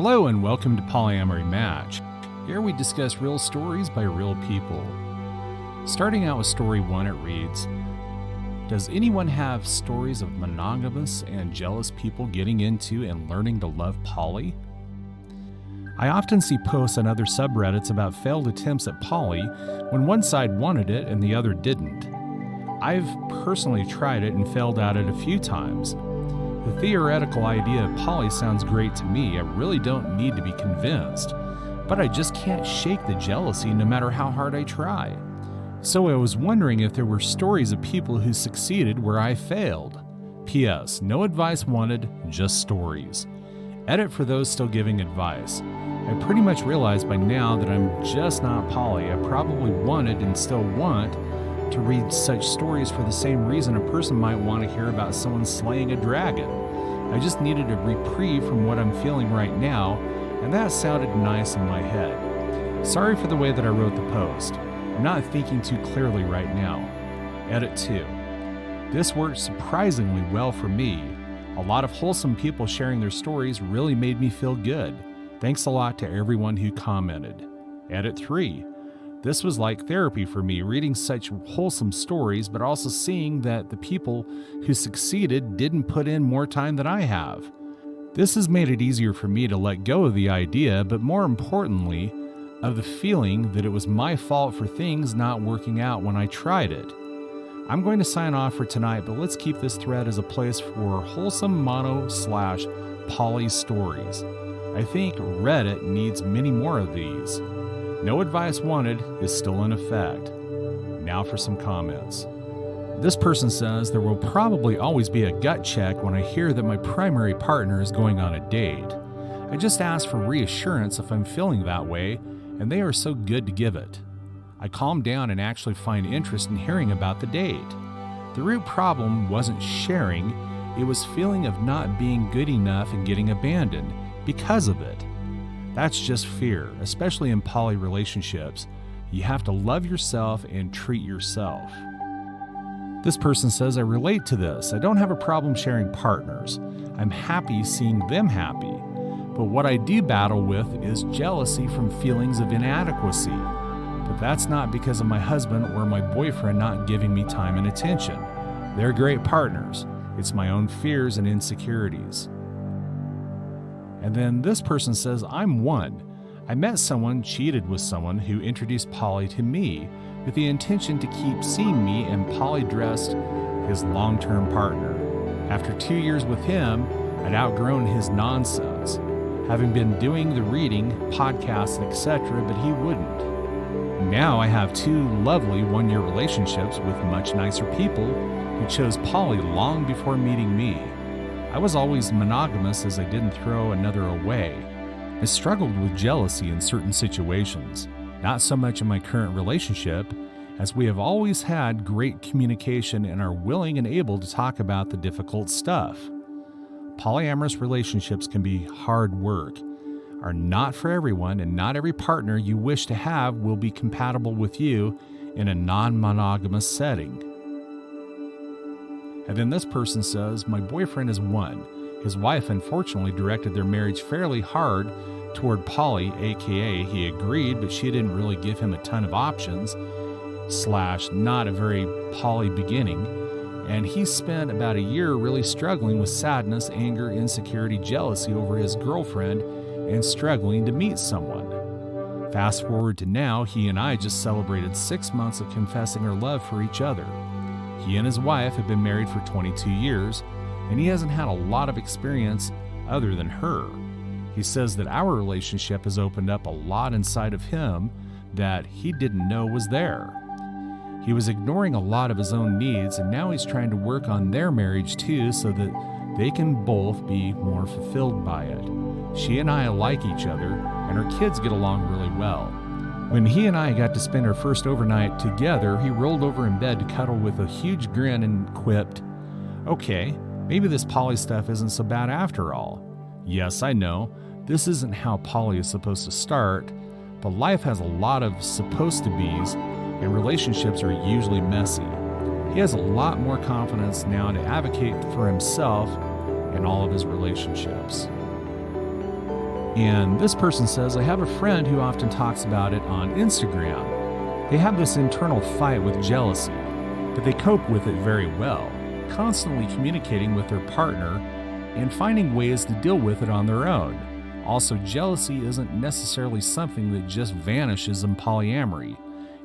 Hello and welcome to Polyamory Match. Here we discuss real stories by real people. Starting out with story 1, it reads, does anyone have stories of monogamous and jealous people getting into and learning to love poly? I often see posts on other subreddits about failed attempts at poly when one side wanted it and the other didn't. I've personally tried it and failed at it a few times. The theoretical idea of poly sounds great to me. I really don't need to be convinced, but I just can't shake the jealousy no matter how hard I try. So I was wondering if there were stories of people who succeeded where I failed. P.S. No advice wanted, just stories. Edit for those still giving advice. I pretty much realized by now that I'm just not poly. I probably wanted and still want to read such stories for the same reason a person might want to hear about someone slaying a dragon. I just needed a reprieve from what I'm feeling right now, and that sounded nice in my head. Sorry for the way that I wrote the post. I'm not thinking too clearly right now. Edit 2. This worked surprisingly well for me. A lot of wholesome people sharing their stories really made me feel good. Thanks a lot to everyone who commented. Edit 3. This was like therapy for me, reading such wholesome stories, but also seeing that the people who succeeded didn't put in more time than I have. This has made it easier for me to let go of the idea, but more importantly, of the feeling that it was my fault for things not working out when I tried it. I'm going to sign off for tonight, but let's keep this thread as a place for wholesome mono/poly stories. I think Reddit needs many more of these. No advice wanted is still in effect. Now for some comments. This person says there will probably always be a gut check when I hear that my primary partner is going on a date. I just ask for reassurance if I'm feeling that way, and they are so good to give it. I calm down and actually find interest in hearing about the date. The root problem wasn't sharing, it was feeling of not being good enough and getting abandoned because of it. That's just fear, especially in poly relationships. You have to love yourself and treat yourself. This person says, I relate to this. I don't have a problem sharing partners. I'm happy seeing them happy. But what I do battle with is jealousy from feelings of inadequacy. But that's not because of my husband or my boyfriend not giving me time and attention. They're great partners. It's my own fears and insecurities. And then this person says, I'm one. I met someone, cheated with someone who introduced poly to me with the intention to keep seeing me and poly-dressed his long-term partner. After 2 years with him, I'd outgrown his nonsense, having been doing the reading, podcasts, etc., but he wouldn't. Now I have 2 lovely 1-year relationships with much nicer people who chose poly long before meeting me. I was always monogamous as I didn't throw another away. I struggled with jealousy in certain situations, not so much in my current relationship, as we have always had great communication and are willing and able to talk about the difficult stuff. Polyamorous relationships can be hard work, are not for everyone, and not every partner you wish to have will be compatible with you in a non-monogamous setting. And then this person says, my boyfriend is one. His wife unfortunately directed their marriage fairly hard toward poly, aka he agreed, but she didn't really give him a ton of options, / not a very poly beginning. And he spent about a year really struggling with sadness, anger, insecurity, jealousy over his girlfriend, and struggling to meet someone. Fast forward to now, he and I just celebrated 6 months of confessing our love for each other. He and his wife have been married for 22 years, and he hasn't had a lot of experience other than her. He says that our relationship has opened up a lot inside of him that he didn't know was there. He was ignoring a lot of his own needs, and now he's trying to work on their marriage too so that they can both be more fulfilled by it. She and I like each other, and our kids get along really well. When he and I got to spend our first overnight together, he rolled over in bed to cuddle with a huge grin and quipped, okay, maybe this poly stuff isn't so bad after all. Yes, I know, this isn't how poly is supposed to start, but life has a lot of supposed to be's, and relationships are usually messy. He has a lot more confidence now to advocate for himself in all of his relationships. And this person says, I have a friend who often talks about it on Instagram. They have this internal fight with jealousy, but they cope with it very well, constantly communicating with their partner and finding ways to deal with it on their own. Also, jealousy isn't necessarily something that just vanishes in polyamory,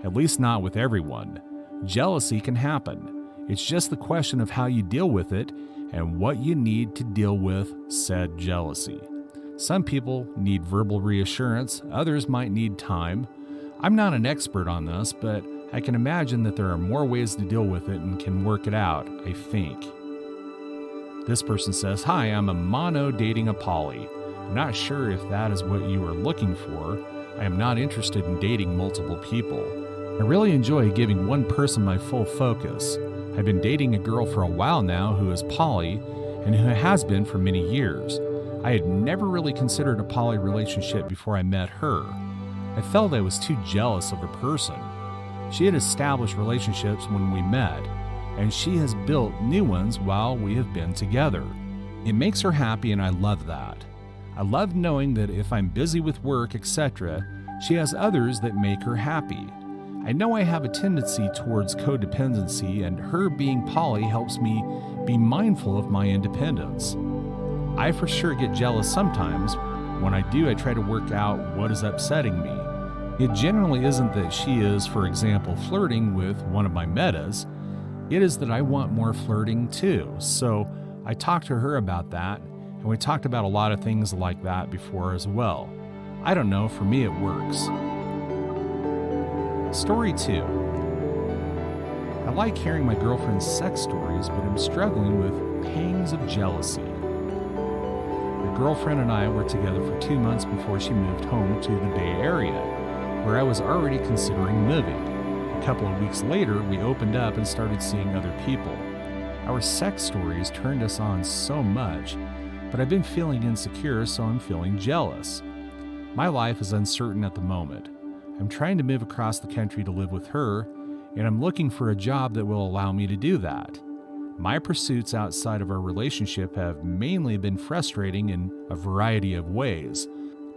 at least not with everyone. Jealousy can happen. It's just the question of how you deal with it and what you need to deal with said jealousy. Some people need verbal reassurance, others might need time. I'm not an expert on this, but I can imagine that there are more ways to deal with it and can work it out, I think. This person says, hi, I'm a mono dating a poly. I'm not sure if that is what you are looking for. I am not interested in dating multiple people. I really enjoy giving one person my full focus. I've been dating a girl for a while now who is poly and who has been for many years. I had never really considered a poly relationship before I met her. I felt I was too jealous of her person. She had established relationships when we met, and she has built new ones while we have been together. It makes her happy, and I love that. I love knowing that if I'm busy with work, etc., she has others that make her happy. I know I have a tendency towards codependency, and her being poly helps me be mindful of my independence. I for sure get jealous sometimes. When I do, I try to work out what is upsetting me. It generally isn't that she is, for example, flirting with one of my metas. It is that I want more flirting too. So I talked to her about that, and we talked about a lot of things like that before as well. I don't know, for me it works. Story 2. I like hearing my girlfriend's sex stories, but I'm struggling with pangs of jealousy. My girlfriend and I were together for 2 months before she moved home to the Bay Area, where I was already considering moving. A couple of weeks later, we opened up and started seeing other people. Our sex stories turned us on so much, but I've been feeling insecure, so I'm feeling jealous. My life is uncertain at the moment. I'm trying to move across the country to live with her, and I'm looking for a job that will allow me to do that. My pursuits outside of our relationship have mainly been frustrating in a variety of ways.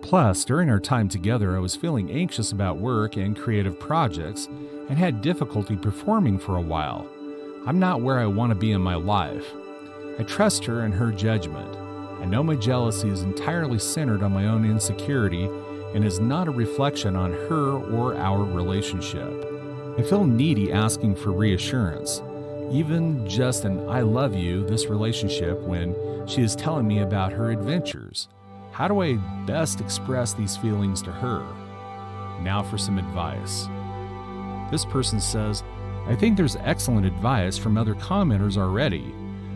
Plus, during our time together, I was feeling anxious about work and creative projects and had difficulty performing for a while. I'm not where I want to be in my life. I trust her and her judgment. I know my jealousy is entirely centered on my own insecurity and is not a reflection on her or our relationship. I feel needy asking for reassurance, even just an I love you this relationship when she is telling me about her adventures. How do I best express these feelings to her? Now for some advice. This person says, I think there's excellent advice from other commenters already,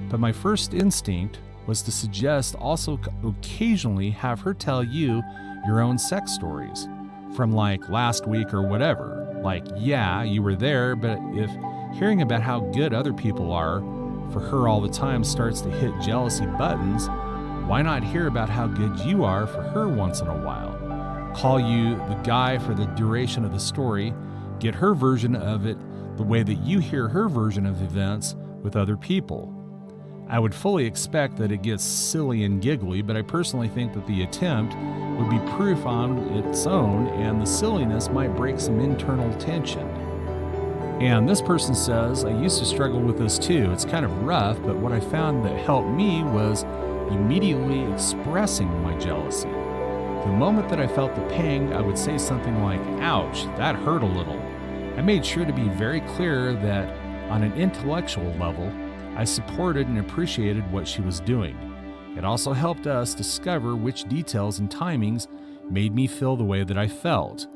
but my first instinct was to suggest also occasionally have her tell you your own sex stories from like last week or whatever. Like, yeah, you were there, but if hearing about how good other people are for her all the time starts to hit jealousy buttons, why not hear about how good you are for her once in a while? Call you the guy for the duration of the story, get her version of it the way that you hear her version of events with other people. I would fully expect that it gets silly and giggly, but I personally think that the attempt would be proof on its own, and the silliness might break some internal tension. And this person says, I used to struggle with this too. It's kind of rough, but what I found that helped me was immediately expressing my jealousy. The moment that I felt the pang, I would say something like, ouch, that hurt a little. I made sure to be very clear that on an intellectual level, I supported and appreciated what she was doing. It also helped us discover which details and timings made me feel the way that I felt.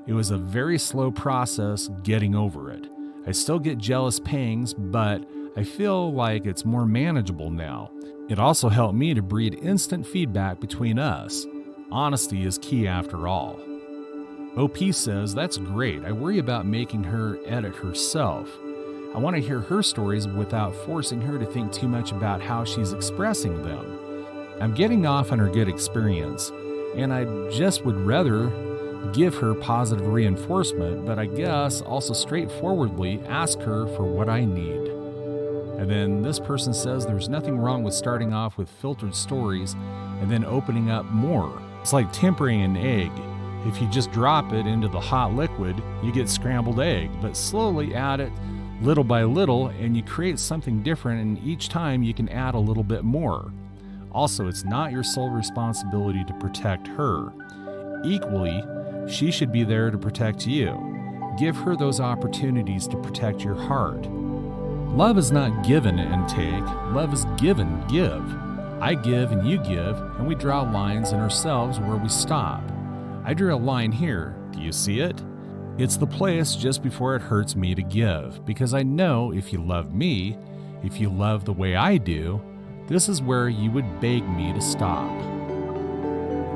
It was a very slow process getting over it. I still get jealous pangs, but I feel like it's more manageable now. It also helped me to breed instant feedback between us. Honesty is key after all. OP says, that's great. I worry about making her edit herself. I want to hear her stories without forcing her to think too much about how she's expressing them. I'm getting off on her good experience, and I just would rather give her positive reinforcement, but I guess also straightforwardly ask her for what I need. And then this person says there's nothing wrong with starting off with filtered stories and then opening up more. It's like tempering an egg. If you just drop it into the hot liquid, you get scrambled egg, but slowly add it little by little and you create something different, and each time you can add a little bit more. Also, it's not your sole responsibility to protect her. Equally, she should be there to protect you. Give her those opportunities to protect your heart. Love is not given and take. Love is given, give. I give and you give, and we draw lines in ourselves where we stop. I drew a line here. Do you see it? It's the place just before it hurts me to give, because I know if you love me, if you love the way I do, this is where you would beg me to stop.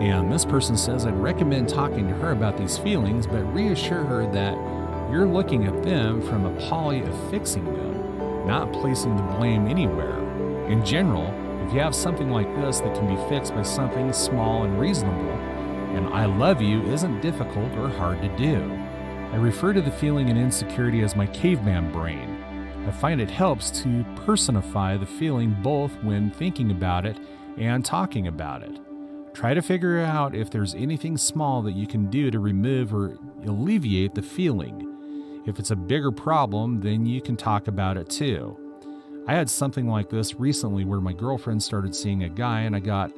And this person says, I'd recommend talking to her about these feelings, but reassure her that you're looking at them from a poly of fixing them, not placing the blame anywhere. In general, if you have something like this that can be fixed by something small and reasonable, and I love you isn't difficult or hard to do. I refer to the feeling and insecurity as my caveman brain. I find it helps to personify the feeling both when thinking about it and talking about it. Try to figure out if there's anything small that you can do to remove or alleviate the feeling. If it's a bigger problem, then you can talk about it too. I had something like this recently where my girlfriend started seeing a guy and I got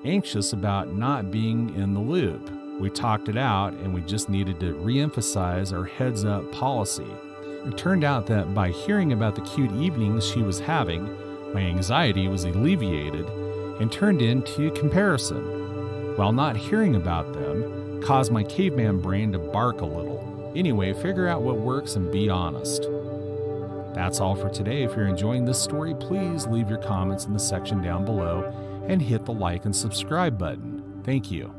anxious about not being in the loop. We talked it out and we just needed to re-emphasize our heads up policy. It turned out that by hearing about the cute evenings she was having, my anxiety was alleviated and turned into comparison. While not hearing about them caused my caveman brain to bark a little. Anyway, figure out what works and be honest. That's all for today. If you're enjoying this story, please leave your comments in the section down below and hit the like and subscribe button. Thank you.